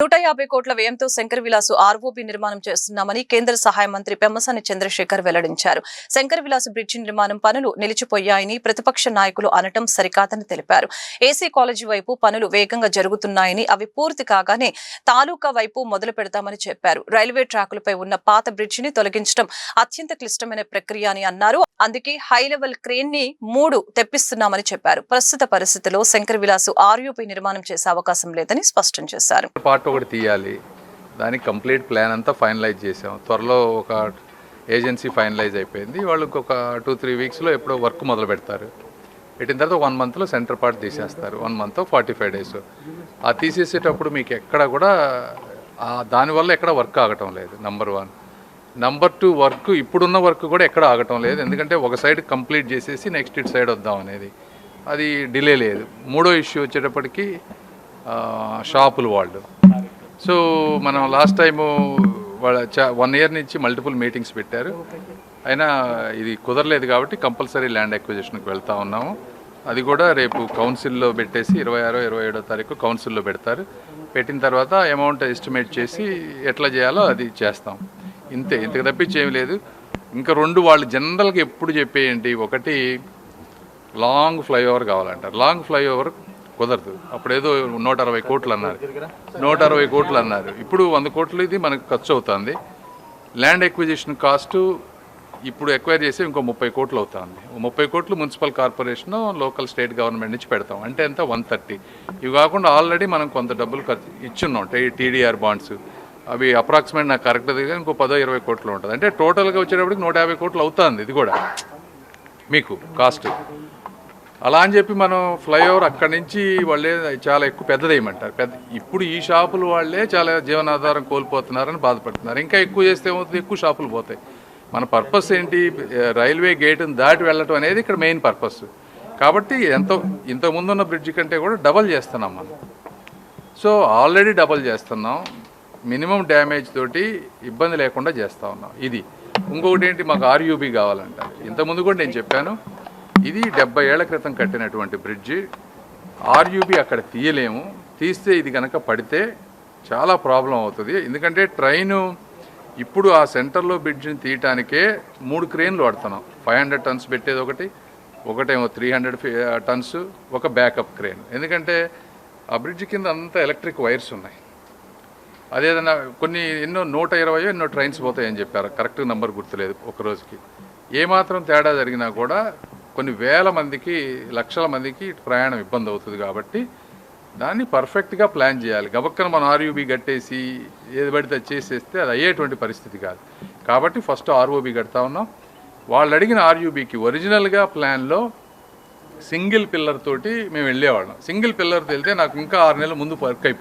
150 కోట్ల వ్యయంతో శంకర్ విలాసు ఆర్ఓబీ నిర్మాణం చేస్తున్నామని కేంద్ర సహాయ మంత్రి పెమ్మసాని చంద్రశేఖర్ వెల్లడించారు. శంకర్ విలాసు బ్రిడ్జి నిర్మాణం పనులు నిలిచిపోయాయని ప్రతిపక్ష నాయకులు అనటం సరికాదని తెలిపారు. ఏసీ కాలేజీ వైపు పనులు వేగంగా జరుగుతున్నాయని అవి పూర్తి కాగానే తాలూకా వైపు మొదలు పెడతామని చెప్పారు. రైల్వే ట్రాకులపై ఉన్న పాత బ్రిడ్జిని తొలగించడం అత్యంత క్లిష్టమైన ప్రక్రియ అని అన్నారు. అందుకే హై లెవెల్ క్రేన్ ని 3 తెప్పిస్తున్నామని చెప్పారు. ప్రస్తుత పరిస్థితిలో శంకర్ విలాసు ఆర్ఓబీ నిర్మాణం చేసే అవకాశం లేదని స్పష్టం చేశారు. ఒకటి తీయాలి, దానికి కంప్లీట్ ప్లాన్ అంతా ఫైనలైజ్ చేసాం. త్వరలో ఒక ఏజెన్సీ ఫైనలైజ్ అయిపోయింది. వాళ్ళు ఒక 2-3 వీక్స్లో ఎప్పుడో వర్క్ మొదలు పెడతారు. పెట్టిన తర్వాత 1 మంత్లో సెంటర్ పార్ట్ తీసేస్తారు. 1 మంత్ 45 డేస్. ఆ తీసేసేటప్పుడు మీకు ఎక్కడ కూడా దానివల్ల ఎక్కడ వర్క్ ఆగటం లేదు. నెంబర్ 1. నెంబర్ 2, వర్క్ ఇప్పుడున్న వర్క్ కూడా ఎక్కడ ఆగటం లేదు. ఎందుకంటే ఒక సైడ్ కంప్లీట్ చేసేసి నెక్స్ట్ ఇటు సైడ్ వద్దాం అనేది, అది డిలే లేదు. మూడో ఇష్యూ వచ్చేటప్పటికి షాపులు వాళ్ళు. సో మనం లాస్ట్ టైము వాళ్ళ 1 ఇయర్ నుంచి మల్టిపుల్ మీటింగ్స్ పెట్టారు. అయినా ఇది కుదరలేదు కాబట్టి కంపల్సరీ ల్యాండ్ అక్విజిషన్కి వెళ్తూ ఉన్నాము. అది కూడా రేపు కౌన్సిల్లో పెట్టేసి 26-27 తారీఖు కౌన్సిల్లో పెడతారు. పెట్టిన తర్వాత అమౌంట్ ఎస్టిమేట్ చేసి ఎట్లా చేయాలో అది చేస్తాం. ఇంతకు తప్పించేమీ లేదు. ఇంకా 2 వాళ్ళు జనరల్గా ఎప్పుడు చెప్పేయండి, ఒకటి లాంగ్ ఫ్లైఓవర్ కావాలంటారు. లాంగ్ ఫ్లైఓవర్ కుదరదు. అప్పుడేదో 160 కోట్లు అన్నారు, 160 కోట్లు అన్నారు. ఇప్పుడు 100 కోట్లు ఇది మనకు ఖర్చు అవుతుంది. ల్యాండ్ ఎక్విజిషన్ కాస్టు ఇప్పుడు ఎక్వైర్ చేసి ఇంకో 30 కోట్లు అవుతుంది. 30 కోట్లు municipal corporation, local state government నుంచి పెడతాం. అంటే ఎంత 130. ఇవి కాకుండా ఆల్రెడీ మనం కొంత డబ్బులు ఖర్చు ఇచ్చున్నాం. టీడీఆర్ బాండ్స్ అవి అప్రాక్సిమేట్ నాకు కరెక్ట్ దగ్గర ఇంకో 10-20 కోట్లు ఉంటుంది. అంటే టోటల్గా వచ్చేటప్పటికి 150 కోట్లు అవుతుంది. ఇది కూడా మీకు కాస్ట్. అలా అని చెప్పి మనం ఫ్లైఓవర్ అక్కడి నుంచి వాళ్ళే చాలా ఎక్కువ పెద్దదేయమంటారు. ఇప్పుడు ఈ షాపులు వాళ్ళే చాలా జీవనాధారం కోల్పోతున్నారని బాధపడుతున్నారు. ఇంకా ఎక్కువ చేస్తే ఏమవుతుంది, ఎక్కువ షాపులు పోతాయి. మన పర్పస్ ఏంటి, రైల్వే గేటును దాటి వెళ్ళటం అనేది ఇక్కడ మెయిన్ పర్పస్. కాబట్టి ఇంతకుముందున్న బ్రిడ్జి కంటే కూడా డబల్ చేస్తున్నాం మనం. సో ఆల్రెడీ డబల్ చేస్తున్నాం. మినిమం డ్యామేజ్ తోటి ఇబ్బంది లేకుండా చేస్తూ ఉన్నాం. ఇది ఇంకొకటి ఏంటి, మాకు ఆర్యూబీ కావాలంటారు. ఇంతకుముందు కూడా నేను చెప్పాను, ఇది 70 ఏళ్ల క్రితం కట్టినటువంటి బ్రిడ్జి. ఆర్యూబీ అక్కడ తీయలేము. తీస్తే ఇది కనుక పడితే చాలా ప్రాబ్లం అవుతుంది. ఎందుకంటే ట్రైను ఇప్పుడు ఆ సెంటర్లో బ్రిడ్జిని తీయటానికే 3 క్రేన్లు వాడుతున్నాం. 500 టన్స్ పెట్టేది ఒకటేమో 300 టన్స్, ఒక బ్యాకప్ క్రేన్. ఎందుకంటే ఆ బ్రిడ్జి కింద అంతా ఎలక్ట్రిక్ వైర్స్ ఉన్నాయి. అదేదన్నా ఎన్నో 120 ట్రైన్స్ పోతాయని చెప్పారు. కరెక్ట్ నెంబర్ గుర్తులేదు. ఒక రోజుకి ఏమాత్రం తేడా జరిగినా కూడా కొన్ని వేల మందికి, లక్షల మందికి ప్రయాణం ఇబ్బంది అవుతుంది. కాబట్టి దాన్ని పర్ఫెక్ట్గా ప్లాన్ చేయాలి. గబక్కన మనం ఆర్యూబీ కట్టేసి ఏది పడితే చేసేస్తే అది అయ్యేటువంటి పరిస్థితి కాదు. కాబట్టి ఫస్ట్ ఆర్ఓబీ కడతా ఉన్నాం. వాళ్ళు అడిగిన ఆర్యూబీకి ఒరిజినల్గా ప్లాన్లో సింగిల్ పిల్లర్ తోటి మేము వెళ్ళేవాళ్ళం. సింగిల్ పిల్లర్ వెళ్తే నాకు ఇంకా 6 నెలల ముందు వర్క్ అయిపోయింది.